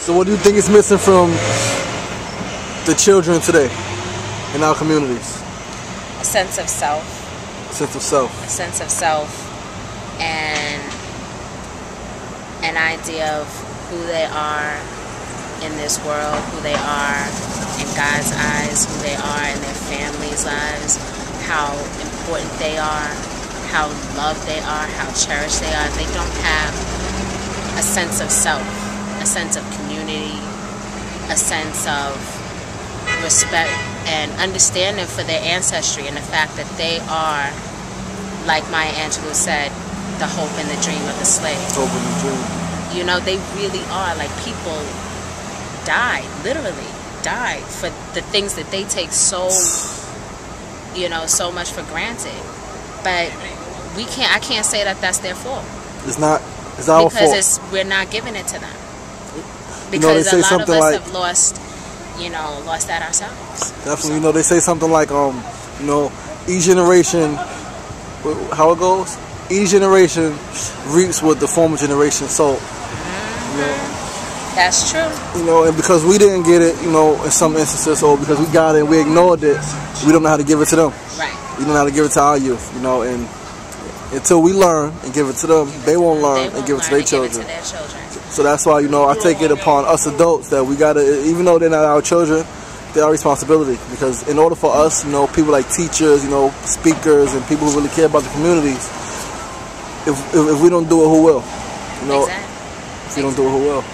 So what do you think is missing from the children today in our communities? A sense of self. A sense of self. A sense of self, and an idea of who they are in this world, who they are in God's eyes, who they are in their families' lives, how important they are, how loved they are, how cherished they are. They don't have a sense of self, a sense of community, a sense of respect and understanding for their ancestry, and the fact that they are, like Maya Angelou said, the hope and the dream of the slave. Hope and the dream. You know, they really are. Like, people died, literally died for the things that they take so, you know, so much for granted. But I can't say that that's their fault. It's not. It's our fault. Because we're not giving it to them. Because a lot of us have lost, you know, lost that ourselves. Definitely. You know, they say something like, you know, each generation, how it goes? Each generation reaps what the former generation sowed. You know? That's true. You know, and because we didn't get it, you know, in some instances, or because we got it and we ignored it, we don't know how to give it to them. Right. We don't know how to give it to our youth, you know, and until we learn and give it to them, they won't learn and give it to their children. So that's why, you know, I take it upon us adults that we gotta, even though they're not our children, they're our responsibility. Because in order for us, you know, people like teachers, you know, speakers, and people who really care about the communities, if we don't do it, who will? You know, if we don't do it, who will?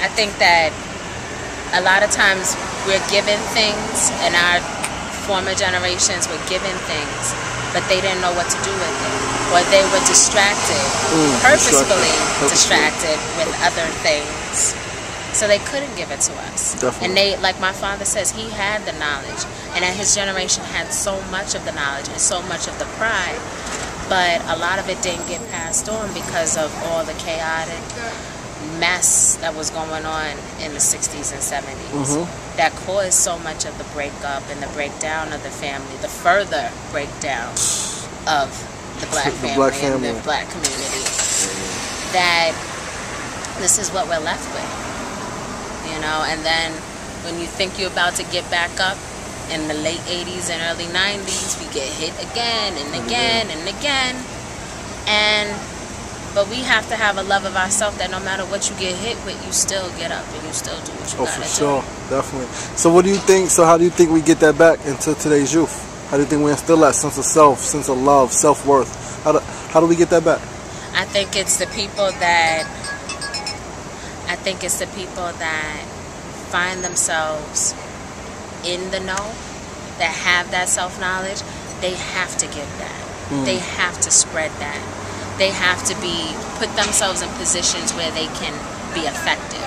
I think that a lot of times we're given things, and our former generations were given things, but they didn't know what to do with it, or they were distracted, purposefully distracted with other things, so they couldn't give it to us. Definitely. And they, like my father says, he had the knowledge, and that his generation had so much of the knowledge and so much of the pride, but a lot of it didn't get passed on because of all the chaotic mess that was going on in the 60s and 70s that caused so much of the breakup and the breakdown of the family, the further breakdown of the black family and the black community, that this is what we're left with, you know. And then when you think you're about to get back up in the late 80s and early 90s, we get hit again and again and again, but we have to have a love of ourselves that no matter what you get hit with, you still get up and you still do what you gotta do. For sure, definitely. So what do you think? So how do you think we get that back into today's youth? How do you think we instill that sense of self, sense of love, self-worth? How do we get that back? I think it's the people that find themselves in the know, that have that self-knowledge. They have to give that. They have to spread that. They have to put themselves in positions where they can be effective.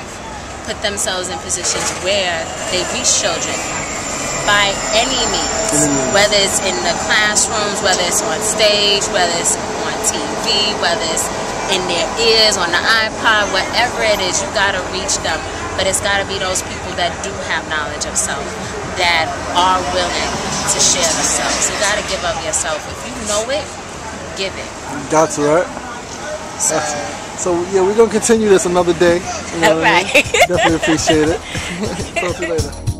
Put themselves in positions where they reach children by any means. Whether it's in the classrooms, whether it's on stage, whether it's on TV, whether it's in their ears, on the iPod, whatever it is, you gotta reach them. But it's gotta be those people that do have knowledge of self, that are willing to share themselves. You gotta give up yourself. If you know it, give it. That's right. So yeah, we're gonna continue this another day. You know right. I mean? Definitely appreciate it. Talk to you later.